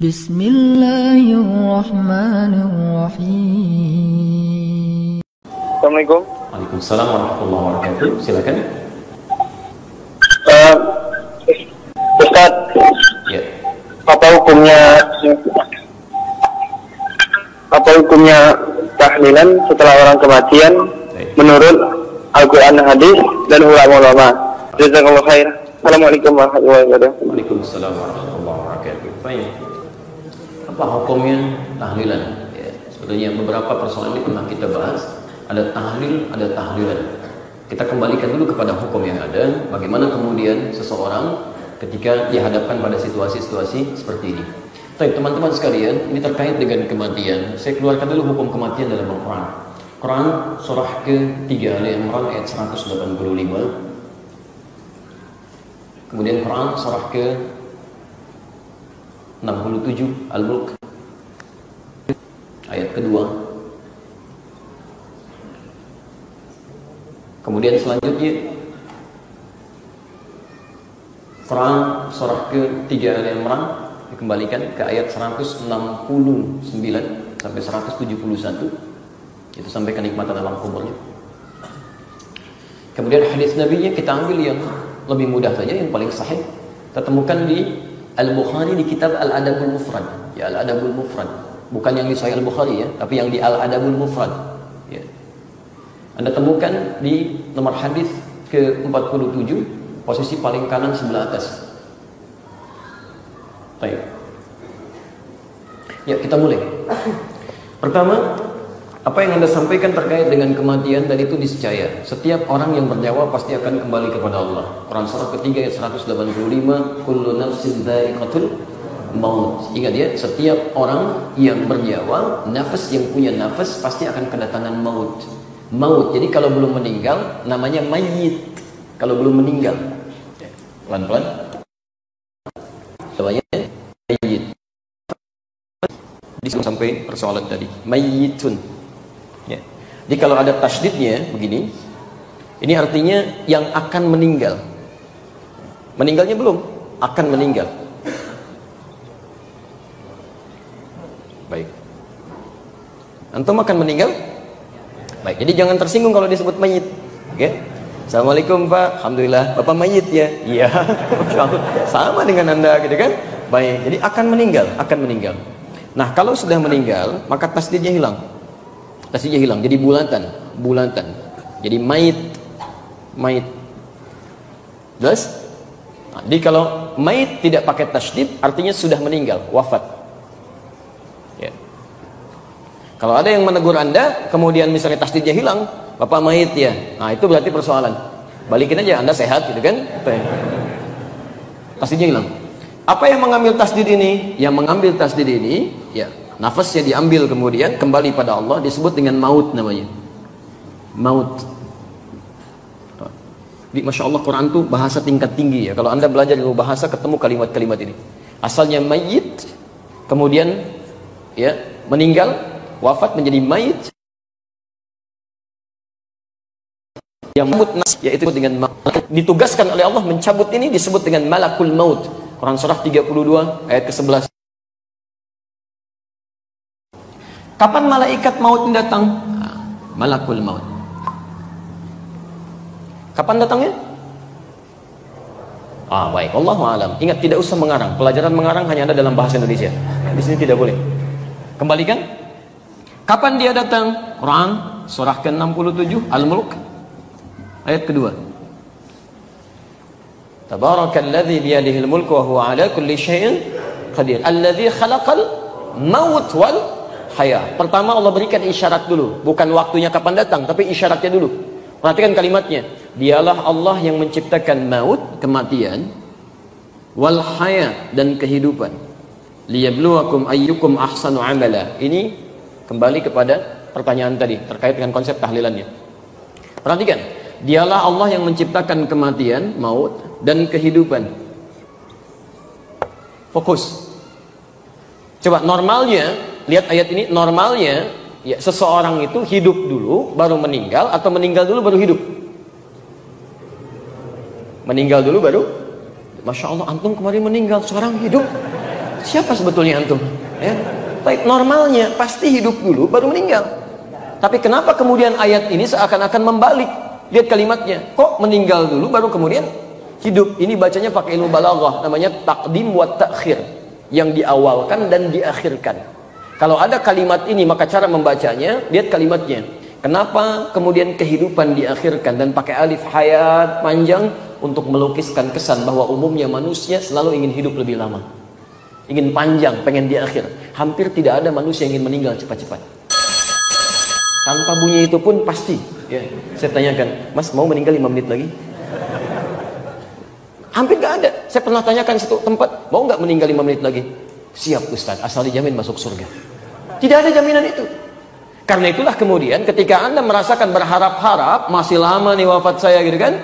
Bismillahirrahmanirrahim. Assalamualaikum. Waalaikumsalam warahmatullahi wabarakatuh. Silakan. Ustaz, Ya. apa hukumnya tahlilan setelah orang kematian menurut Al-Quran, hadis, dan ulama-ulama? Jazakallahu khair. Assalamualaikum warahmatullahi wabarakatuh. Waalaikumsalam warahmatullahi wabarakatuh. Baik. Apa hukumnya tahlilan? Ya, sebetulnya beberapa persoalan ini pernah kita bahas. Ada tahlil, ada tahlilan. Kita kembalikan dulu kepada hukum yang ada. Bagaimana kemudian seseorang ketika dihadapkan pada situasi-situasi seperti ini. Baik, teman-teman sekalian, ini terkait dengan kematian. Saya keluarkan dulu hukum kematian dalam Al-Quran. Quran surah ke-3 Ali Imran ayat 185. Kemudian Quran surah ke-67 Al-Mulk ayat kedua. Kemudian selanjutnya Quran surah ke-3 Ali Imran dikembalikan ke ayat 169 sampai 171. Itu sampai kenikmatan alam kuburnya. Kemudian hadis Nabi-nya kita ambil yang lebih mudah saja, yang paling sahih. Kita temukan di Al-Bukhari di kitab Al-Adabul Mufrad. Ya, Al-Adabul Mufrad. Bukan yang di Sahih Al-Bukhari ya, tapi yang di Al-Adabul Mufrad. Ya. Anda temukan di nomor hadis ke-47, posisi paling kanan sebelah atas. Baik. Ya, kita mulai. Pertama, apa yang Anda sampaikan terkait dengan kematian tadi itu niscaya setiap orang yang bernyawa pasti akan kembali kepada Allah. Quran surah ketiga ayat 185, kullu nafsin dha'iqatul maut. Ingat ya, setiap orang yang bernyawa, nafas yang punya nafas pasti akan kedatangan maut. Maut. Jadi kalau belum meninggal namanya mayit. Kalau belum meninggal. Pelan-pelan. Namanya mayit. Disebut sampai persoalan tadi. Mayitun. Ya. Jadi kalau ada tasydidnya begini, ini artinya yang akan meninggal. Meninggalnya belum, akan meninggal. Baik. Antum akan meninggal? Baik. Jadi jangan tersinggung kalau disebut mayit. Oke? Assalamualaikum Pak. Alhamdulillah. Bapak mayit ya? Iya. Sama dengan Anda gitu kan? Baik. Jadi akan meninggal, akan meninggal. Nah, kalau sudah meninggal, maka tasdidnya hilang. Tasdidnya hilang, jadi bulatan. Jadi mayit. Jelas? Nah, jadi kalau mayit tidak pakai tasdid, artinya sudah meninggal, wafat. Ya. Kalau ada yang menegur Anda, kemudian misalnya tasdidnya hilang, Bapak mayit ya. Nah, itu berarti persoalan. Balikin aja, Anda sehat gitu kan? Tasdidnya hilang. Apa yang mengambil tasdid ini? Yang mengambil tasdid ini, ya, nafasnya diambil kemudian kembali pada Allah, disebut dengan maut namanya. Maut. Jadi Masya Allah, Quran itu bahasa tingkat tinggi ya. Kalau Anda belajar ilmu bahasa ketemu kalimat-kalimat ini. Asalnya mayit, kemudian ya meninggal, wafat menjadi mayit. Yang maut yaitu dengan maut. Ditugaskan oleh Allah mencabut ini disebut dengan malakul maut. Quran surah 32 ayat ke-11. Kapan malaikat maut datang? Malakul maut. Kapan datangnya? Baik. Wallahu a'lam. Ingat, tidak usah mengarang. Pelajaran mengarang hanya ada dalam bahasa Indonesia. Di sini tidak boleh. Kembalikan. Kapan dia datang? Quran surah ke-67 Al-Mulk ayat kedua. Tabarakalladzi biyadihil mulku wa huwa ala kulli syai'in qadir. Alladzi khalaqal maut wal haya. Pertama Allah berikan isyarat dulu, bukan waktunya kapan datang, tapi isyaratnya dulu. Perhatikan kalimatnya. Dialah Allah yang menciptakan maut, kematian, wal haya, dan kehidupan. Liyabluwakum ayyukum ahsanu amala. Ini kembali kepada pertanyaan tadi terkait dengan konsep tahlilannya. Perhatikan. Dialah Allah yang menciptakan kematian, maut, dan kehidupan. Fokus. Coba normalnya, lihat ayat ini, normalnya ya, seseorang itu hidup dulu baru meninggal, atau meninggal dulu baru hidup? Meninggal dulu baru. Masya Allah, antum kemarin meninggal, sekarang hidup. Siapa sebetulnya antum? Ya. Baik, normalnya pasti hidup dulu baru meninggal. Tapi kenapa kemudian ayat ini seakan-akan membalik? Lihat kalimatnya, kok meninggal dulu baru kemudian hidup? Ini bacanya pakai ilmu balaghah, namanya taqdim wa ta'khir, yang diawalkan dan diakhirkan. Kalau ada kalimat ini, maka cara membacanya, lihat kalimatnya. Kenapa kemudian kehidupan diakhirkan dan pakai alif hayat panjang untuk melukiskan kesan bahwa umumnya manusia selalu ingin hidup lebih lama, ingin panjang, pengen di akhir. Hampir tidak ada manusia yang ingin meninggal cepat-cepat. Tanpa bunyi itu pun pasti. Ya, saya tanyakan, Mas mau meninggal 5 menit lagi? Hampir gak ada. Saya pernah tanyakan satu tempat, mau nggak meninggal 5 menit lagi? Siap Ustaz, asal dijamin masuk surga. Tidak ada jaminan itu. Karena itulah kemudian ketika Anda merasakan berharap-harap masih lama nih wafat saya gitu kan,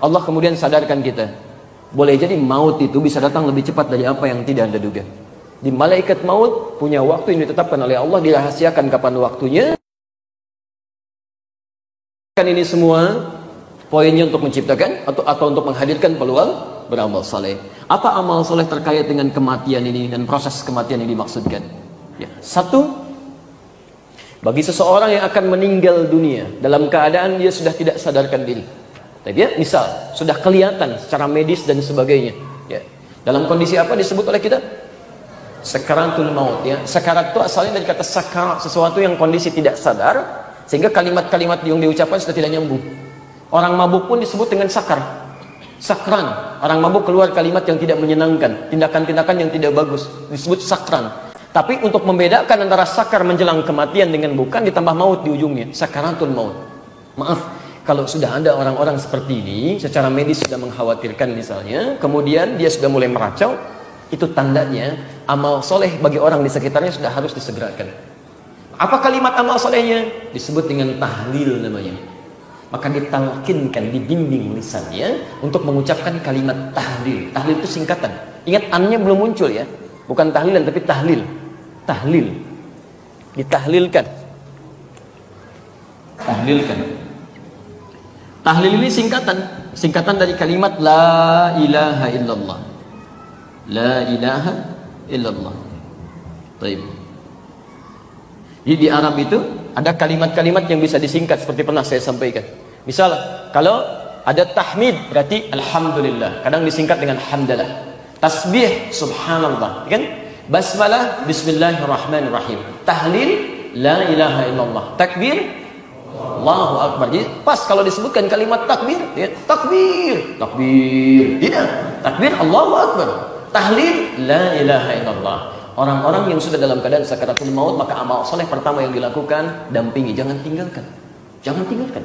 Allah kemudian sadarkan kita, boleh jadi maut itu bisa datang lebih cepat dari apa yang tidak Anda duga. Di malaikat maut punya waktu yang ditetapkan oleh Allah, dirahasiakan kapan waktunya. Kan ini semua poinnya untuk menciptakan atau untuk menghadirkan peluang beramal saleh. Apa amal saleh terkait dengan kematian ini dan proses kematian ini dimaksudkan? Ya, satu, bagi seseorang yang akan meninggal dunia dalam keadaan dia sudah tidak sadarkan diri. Tapi ya, misal sudah kelihatan secara medis dan sebagainya. Ya. Dalam kondisi apa disebut oleh kita? Sakaratul maut. Ya. Sakarat itu asalnya dari kata sakar, sesuatu yang kondisi tidak sadar, sehingga kalimat-kalimat yang diucapkan sudah tidak nyambung. Orang mabuk pun disebut dengan sakar. Sakran. Orang mabuk keluar kalimat yang tidak menyenangkan, tindakan-tindakan yang tidak bagus, disebut sakran. Tapi untuk membedakan antara sakar menjelang kematian dengan bukan, ditambah maut di ujungnya, sakaratul maut. Maaf, kalau sudah ada orang-orang seperti ini, secara medis sudah mengkhawatirkan misalnya, kemudian dia sudah mulai meracau, itu tandanya amal soleh bagi orang di sekitarnya sudah harus disegerakan. Apa kalimat amal solehnya? Disebut dengan tahlil namanya. Maka ditalkinkan, dibimbing lisannya untuk mengucapkan kalimat tahlil. Tahlil itu singkatan. Ingat annya belum muncul ya, bukan tahlilan tapi tahlil. Tahlil, ditahlilkan. Tahlilkan. Tahlil ini singkatan dari kalimat la ilaha illallah. La ilaha illallah. Baik. Jadi di Arab itu ada kalimat-kalimat yang bisa disingkat seperti pernah saya sampaikan. Misal kalau ada tahmid berarti alhamdulillah, kadang disingkat dengan hamdalah. Tasbih subhanallah, kan? Basmalah bismillahirrahmanirrahim. Tahlil la ilaha illallah. Takbir Allahu akbar. Jadi pas kalau disebutkan kalimat takbir, ya, takbir, takbir. Tidak, takbir Allahu akbar. Tahlil la ilaha illallah. Orang-orang yang sudah dalam keadaan sakaratul maut, maka amal soleh pertama yang dilakukan, dampingi, jangan tinggalkan. Jangan tinggalkan.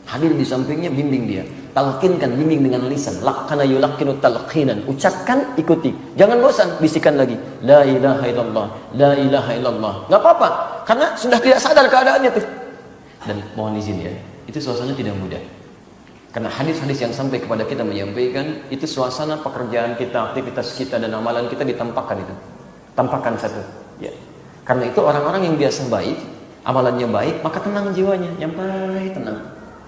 Hadir di sampingnya, bimbing dia. Talqinkan, bimbing dengan lisan. Laqqana yulaqqinu talqinan. Ucapkan, ikuti. Jangan bosan, bisikan lagi. La ilaha illallah, la ilaha illallah. Gak apa-apa, karena sudah tidak sadar keadaannya tuh. Dan mohon izin ya, itu suasana tidak mudah. Karena hadis-hadis yang sampai kepada kita menyampaikan, itu suasana pekerjaan kita, aktivitas kita, dan amalan kita ditampakkan itu. Tampakkan satu. Ya. Karena itu orang-orang yang biasa baik, amalannya baik, maka tenang jiwanya, nyampai tenang.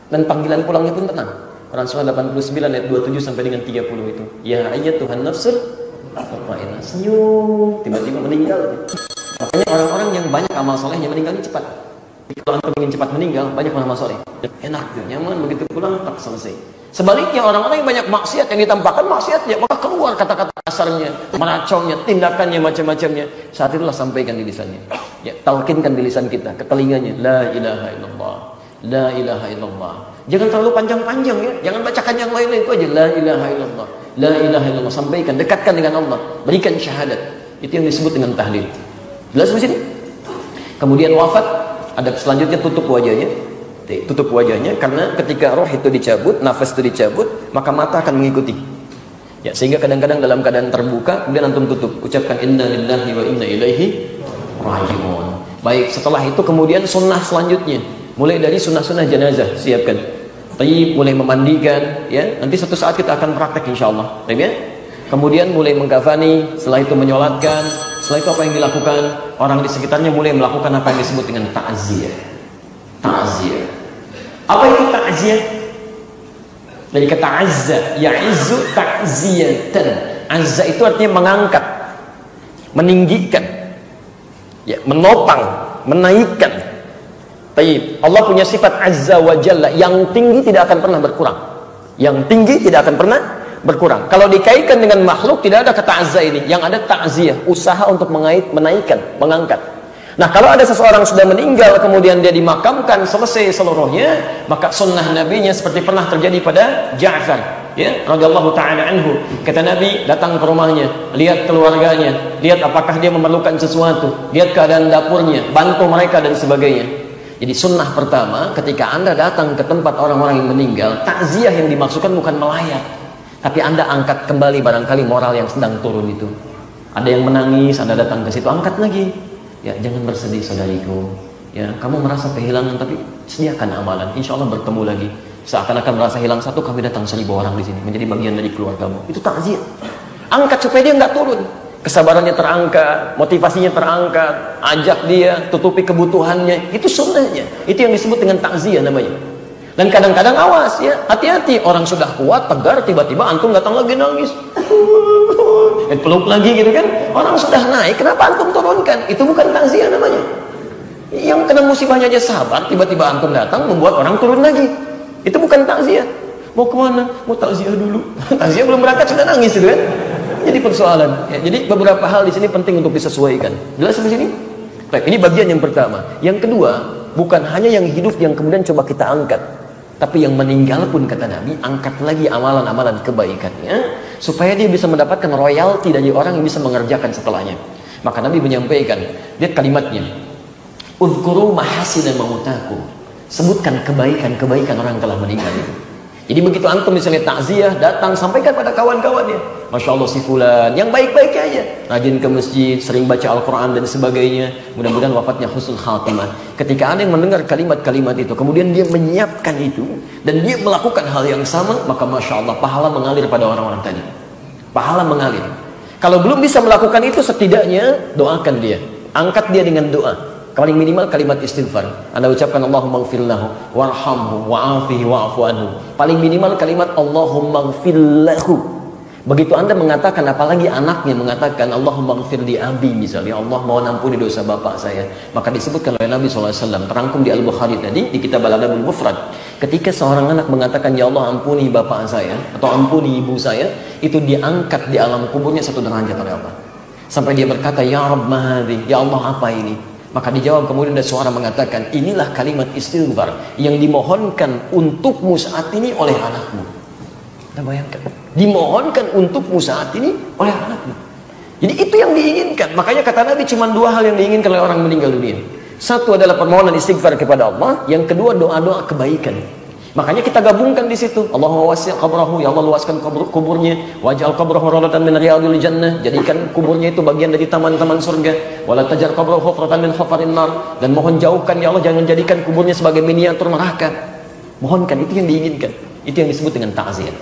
Dan panggilan pulangnya pun tenang. Quran surah 89 ayat 27 sampai dengan 30 itu. Ya ayyatuhan nafsul mutmainnah. Senyum, tiba-tiba meninggal. Makanya orang-orang yang banyak amal solehnya meninggalnya cepat. Kalau antum ingin cepat meninggal, banyak amal soleh. Enak, nyaman, begitu pulang tak selesai. Sebaliknya orang-orang yang banyak maksiat yang ditampakkan maksiatnya, maka keluar kata-kata kasarnya, meracaunya, tindakannya, macam-macamnya. Saat itulah sampaikan di lisannya. Ya, talqinkan di lisan kita, ke telinganya. La ilaha illallah. La ilaha illallah. Jangan terlalu panjang-panjang ya. Jangan bacakan yang lain-lain, itu aja. La ilaha illallah. La ilaha illallah. Sampaikan, dekatkan dengan Allah. Berikan syahadat. Itu yang disebut dengan tahlil. Jelas di sini? Kemudian wafat, ada selanjutnya tutup wajahnya. Tutup wajahnya karena ketika roh itu dicabut, nafas itu dicabut, maka mata akan mengikuti. Ya, sehingga kadang-kadang dalam keadaan terbuka, kemudian antum tutup. Ucapkan inna lillahi wa inna ilaihi raji'un. Baik, setelah itu kemudian sunnah selanjutnya. Mulai dari sunnah-sunnah jenazah, siapkan. Tayyib, mulai memandikan, ya. Nanti suatu saat kita akan praktek insyaallah. Baik ya? Kemudian mulai mengkafani, setelah itu menyolatkan, setelah itu apa yang dilakukan? Orang di sekitarnya mulai melakukan apa yang disebut dengan ta'ziyah. Ta'ziyah. Apa itu ta'ziyah? Dari kata azza, ya'izzu ta'ziyatan. Azza itu artinya mengangkat. meninggikan, ya, menopang, menaikkan. Taib. Allah punya sifat azza wa jalla, yang tinggi tidak akan pernah berkurang. Yang tinggi tidak akan pernah berkurang. Kalau dikaitkan dengan makhluk tidak ada kata azza ini, yang ada ta'ziyah, usaha untuk menaikkan, mengangkat. Nah, kalau ada seseorang sudah meninggal kemudian dia dimakamkan selesai seluruhnya, maka sunnah nabinya seperti pernah terjadi pada Ja'far, ya, radhiyallahu taala anhu. Kata Nabi, datang ke rumahnya, lihat keluarganya, lihat apakah dia memerlukan sesuatu, lihat keadaan dapurnya, bantu mereka dan sebagainya. Jadi sunnah pertama, ketika Anda datang ke tempat orang-orang yang meninggal, takziah yang dimaksudkan bukan melayat, tapi Anda angkat kembali barangkali moral yang sedang turun itu. Ada yang menangis, Anda datang ke situ, angkat lagi. Ya, jangan bersedih saudariku. Ya, kamu merasa kehilangan, tapi sediakan amalan. Insya Allah bertemu lagi. Seakan-akan merasa hilang satu, kami datang 1000 orang di sini, menjadi bagian dari keluargamu. Itu takziah. Angkat supaya dia nggak turun. Kesabarannya terangkat, motivasinya terangkat, ajak dia, tutupi kebutuhannya. Itu sunnahnya. Itu yang disebut dengan takziah namanya. Dan kadang-kadang awas ya, hati-hati, orang sudah kuat, tegar, tiba-tiba antum datang lagi nangis. Peluk lagi gitu kan. Orang sudah naik, kenapa antum turunkan? Itu bukan takziah namanya. Yang kena musibahnya aja sabar, tiba-tiba antum datang membuat orang turun lagi. Itu bukan takziah. Mau kemana? Mau takziah dulu. Takziah belum berangkat sudah nangis gitu kan. Jadi persoalan. Ya, jadi beberapa hal di sini penting untuk disesuaikan. Jelas di sini? Baik, ini bagian yang pertama. Yang kedua, bukan hanya yang hidup yang kemudian coba kita angkat, tapi yang meninggal pun kata Nabi, angkat lagi amalan-amalan kebaikannya supaya dia bisa mendapatkan royalti dari orang yang bisa mengerjakan setelahnya. Maka Nabi menyampaikan, lihat kalimatnya, "Udhkuru mahasina mautakum." Sebutkan kebaikan-kebaikan orang yang telah meninggal. Jadi begitu antum misalnya takziah, datang sampaikan pada kawan-kawannya, Masya Allah si fulan, yang baik-baik aja, rajin ke masjid, sering baca Al-Quran dan sebagainya, mudah-mudahan wafatnya husnul khatimah. Ketika ada yang mendengar kalimat-kalimat itu, kemudian dia menyiapkan itu, dan dia melakukan hal yang sama, maka Masya Allah, pahala mengalir pada orang-orang tadi. Pahala mengalir. Kalau belum bisa melakukan itu, setidaknya doakan dia, angkat dia dengan doa. Paling minimal kalimat istighfar. Anda ucapkan Allahumma ighfir lahu warhamhu wa'afihi wa'fu anhu. Paling minimal kalimat Allahumma ighfir lahu. Begitu Anda mengatakan, apalagi anaknya mengatakan Allahumma ighfir li abi misalnya, Allah mohon ampuni dosa bapak saya, maka disebutkan oleh Nabi SAW, terangkum di Al-Bukhari tadi di kitab Al-Adabul Mufrad, ketika seorang anak mengatakan ya Allah ampuni bapak saya atau ampuni ibu saya, itu diangkat di alam kuburnya 1 derajat oleh Allah. Sampai dia berkata, ya Rabb mahadhi, ya Allah apa ini? Maka dijawab kemudian ada suara mengatakan, inilah kalimat istighfar yang dimohonkan untukmu saat ini oleh anakmu. Anda bayangkan, dimohonkan untukmu saat ini oleh anakmu. Jadi itu yang diinginkan. Makanya kata Nabi cuma 2 hal yang diinginkan oleh orang meninggal dunia. Satu adalah permohonan istighfar kepada Allah, yang kedua doa-doa kebaikan. Makanya kita gabungkan di situ. Allahumma wasi' qabrahu, ya Allah luaskan kuburnya, waj'al qabrahu rawdatan min riyadil jannah, jadikan kuburnya itu bagian dari taman-taman surga, wala taj'al qabrahu hufratan min hufarin nar, dan mohon jauhkan ya Allah, jangan jadikan kuburnya sebagai miniatur neraka. Mohonkan, itu yang diinginkan. Itu yang disebut dengan ta'ziyah.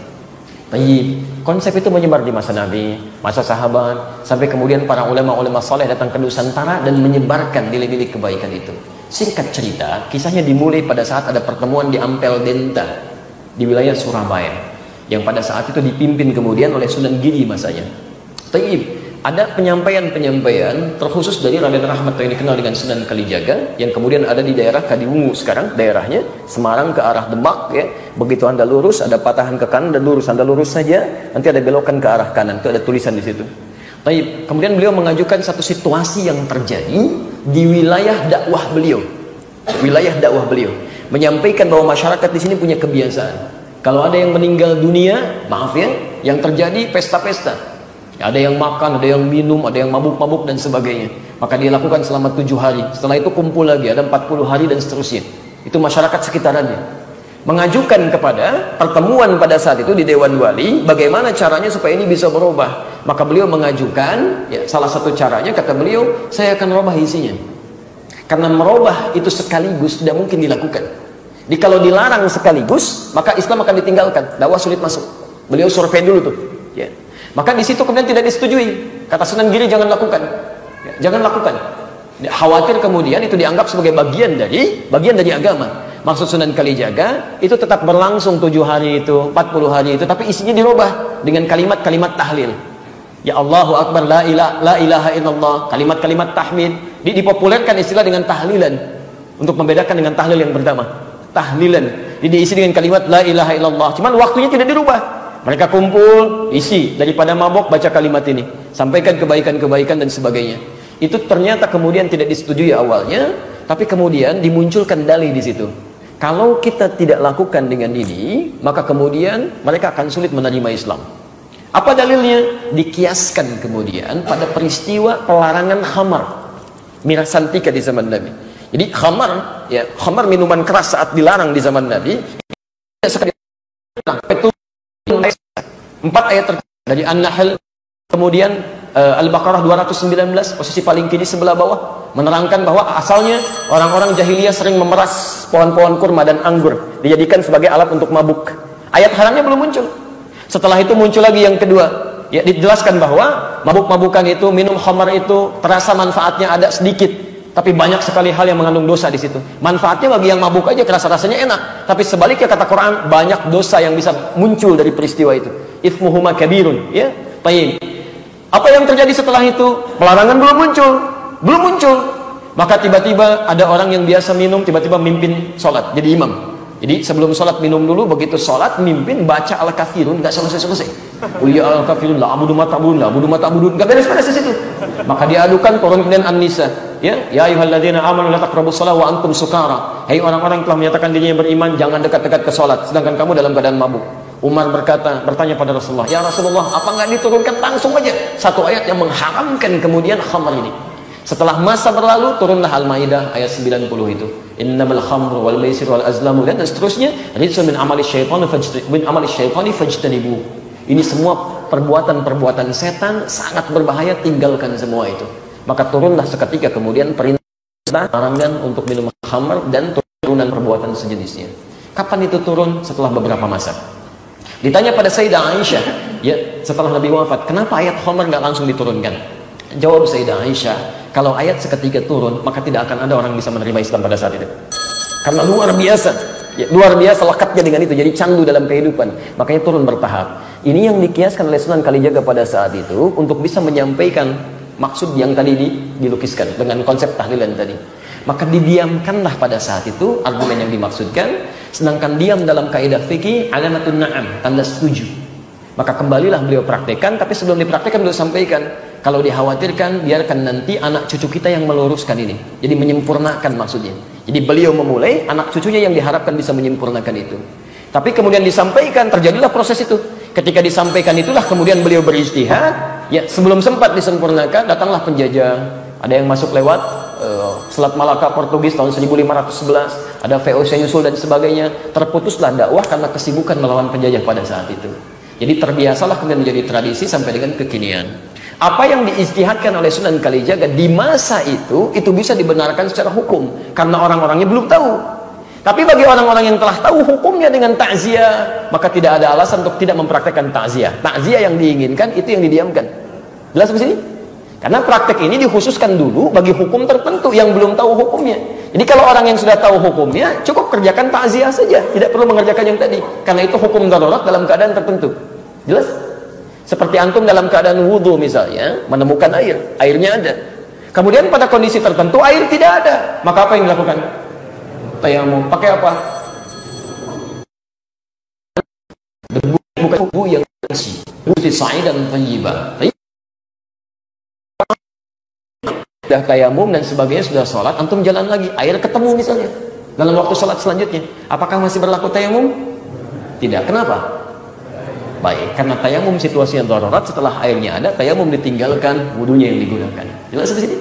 Baik, konsep itu menyebar di masa Nabi, masa sahabat, sampai kemudian para ulama-ulama saleh datang ke Nusantara dan menyebarkan nilai-nilai kebaikan itu. Singkat cerita, kisahnya dimulai pada saat ada pertemuan di Ampel Denta di wilayah Surabaya, yang pada saat itu dipimpin kemudian oleh Sunan Giri masanya. Taib, ada penyampaian-penyampaian terkhusus dari Raden Rahmat yang dikenal dengan Sunan Kalijaga, yang kemudian ada di daerah Kadiwungu sekarang, daerahnya Semarang ke arah Demak ya. Begitu Anda lurus, ada patahan ke kanan dan lurus, Anda lurus saja, nanti ada belokan ke arah kanan, itu ada tulisan di situ. Taib, kemudian beliau mengajukan satu situasi yang terjadi di wilayah dakwah beliau. Wilayah dakwah beliau menyampaikan bahwa masyarakat di sini punya kebiasaan. Kalau ada yang meninggal dunia, maaf ya, yang terjadi pesta-pesta. Ada yang makan, ada yang minum, ada yang mabuk-mabuk dan sebagainya. Maka dia lakukan selama 7 hari. Setelah itu kumpul lagi, ada 40 hari dan seterusnya. Itu masyarakat sekitarannya mengajukan kepada pertemuan pada saat itu di Dewan Wali, bagaimana caranya supaya ini bisa berubah. Maka beliau mengajukan, ya, salah satu caranya kata beliau, saya akan merubah isinya. Karena merubah itu sekaligus tidak mungkin dilakukan. Jadi kalau dilarang sekaligus, maka Islam akan ditinggalkan, dakwah sulit masuk. Beliau survei dulu tuh, ya. Maka di situ kemudian tidak disetujui. Kata Sunan Giri, jangan lakukan, ya, jangan lakukan. Khawatir kemudian itu dianggap sebagai bagian dari agama. Maksud Sunan Kalijaga itu tetap berlangsung 7 hari itu, 40 hari itu, tapi isinya dirubah dengan kalimat-kalimat tahlil. Ya Allahu Akbar, la ilaha illallah, kalimat-kalimat tahmid, dipopulerkan istilah dengan tahlilan untuk membedakan dengan tahlil yang pertama. Tahlilan diisi dengan kalimat la ilaha illallah, cuman waktunya tidak dirubah. Mereka kumpul, isi daripada mabok baca kalimat ini, sampaikan kebaikan-kebaikan dan sebagainya. Itu ternyata kemudian tidak disetujui awalnya, tapi kemudian dimunculkan dalih di situ. Kalau kita tidak lakukan dengan ini, maka kemudian mereka akan sulit menerima Islam. Apa dalilnya? Dikiaskan kemudian pada peristiwa pelarangan khamar, miras santika di zaman Nabi. Jadi khamar, ya, khamar minuman keras saat dilarang di zaman Nabi. Empat ayat dari An-Nahl, kemudian Al-Baqarah 219, posisi paling kiri sebelah bawah, menerangkan bahwa asalnya orang-orang jahiliyah sering memeras pohon-pohon kurma dan anggur, dijadikan sebagai alat untuk mabuk. Ayat haramnya belum muncul. Setelah itu muncul lagi yang kedua, ya, dijelaskan bahwa mabuk-mabukan itu, minum khamar itu terasa manfaatnya ada sedikit, tapi banyak sekali hal yang mengandung dosa di situ. Manfaatnya bagi yang mabuk aja kerasa rasanya enak, tapi sebaliknya kata Quran, banyak dosa yang bisa muncul dari peristiwa itu. Itsmuhuma kabirun, ya. Baik. Apa yang terjadi setelah itu? Pelarangan belum muncul. Maka tiba-tiba ada orang yang biasa minum tiba-tiba mimpin sholat, jadi imam. Jadi sebelum sholat minum dulu, begitu sholat mimpin baca al-kafirun, nggak selesai. Ya al-kafirun, la abudu ma ta'budun, nggak beres-beres di situ. Maka diadukan, turun kemudian An-Nisa. Ya ayyuhalladzina amanu la taqrabus shalah wa antum sukara. Hai orang-orang yang telah menyatakan dirinya beriman, jangan dekat-dekat ke sholat sedangkan kamu dalam keadaan mabuk. Umar bertanya pada Rasulullah, ya Rasulullah, apa nggak diturunkan langsung aja satu ayat yang mengharamkan kemudian khamar ini? Setelah masa berlalu, turunlah Al-Maidah ayat 90 itu. Innamal khamru wal maisir wal azlamu dan seterusnya, rijsun min amali syaitani fajtanibu. Ini semua perbuatan-perbuatan setan, sangat berbahaya, tinggalkan semua itu. Maka turunlah seketika kemudian perintah larangan untuk minum khamar dan turunan perbuatan sejenisnya. Kapan itu turun? Setelah beberapa masa. Ditanya pada Sayyidah Aisyah, ya, setelah Nabi wafat, kenapa ayat khamar nggak langsung diturunkan? Jawab Sayyidah Aisyah, kalau ayat seketika turun, maka tidak akan ada orang bisa menerima Islam pada saat itu. Karena luar biasa lekatnya dengan itu, jadi candu dalam kehidupan. Makanya turun bertahap. Ini yang dikiaskan oleh Sunan Kalijaga pada saat itu untuk bisa menyampaikan maksud yang tadi dilukiskan dengan konsep tahlilan tadi. Maka didiamkanlah pada saat itu argumen yang dimaksudkan, sedangkan diam dalam kaidah fikih alamatun na'am, tanda setuju. Maka kembalilah beliau praktekkan, tapi sebelum dipraktekkan beliau sampaikan, kalau dikhawatirkan biarkan nanti anak cucu kita yang meluruskan ini, jadi menyempurnakan maksudnya. Jadi beliau memulai, anak cucunya yang diharapkan bisa menyempurnakan itu. Tapi kemudian disampaikan, terjadilah proses itu. Ketika disampaikan itulah kemudian beliau berijtihad, ya, sebelum sempat disempurnakan datanglah penjajah. Ada yang masuk lewat Selat Malaka Portugis tahun 1511, ada VOC nyusul dan sebagainya. Terputuslah dakwah karena kesibukan melawan penjajah pada saat itu. Jadi terbiasalah kemudian menjadi tradisi sampai dengan kekinian. Apa yang diijtihadkan oleh Sunan Kalijaga di masa itu bisa dibenarkan secara hukum karena orang-orangnya belum tahu. Tapi bagi orang-orang yang telah tahu hukumnya dengan takziah, maka tidak ada alasan untuk tidak mempraktekkan takziah. Takziah yang diinginkan itu yang didiamkan. Jelas di sini? Karena praktek ini dikhususkan dulu bagi hukum tertentu yang belum tahu hukumnya. Jadi kalau orang yang sudah tahu hukumnya, cukup kerjakan takziah saja, tidak perlu mengerjakan yang tadi. Karena itu hukum darurat dalam keadaan tertentu. Jelas? Seperti antum dalam keadaan wudhu misalnya, menemukan air, airnya ada. Kemudian pada kondisi tertentu air tidak ada, maka apa yang dilakukan? Tayamum. Pakai apa? Debu, bukan debu yang bersih. Debu sa'idan thayyibah. Sudah tayamum dan sebagainya, sudah sholat, antum jalan lagi, air ketemu misalnya dalam waktu sholat selanjutnya, apakah masih berlaku tayamum? Tidak. Kenapa? Baik, karena tayamum situasi yang darurat, setelah airnya ada, tayamum ditinggalkan, wudunya yang digunakan. Jelas di sini?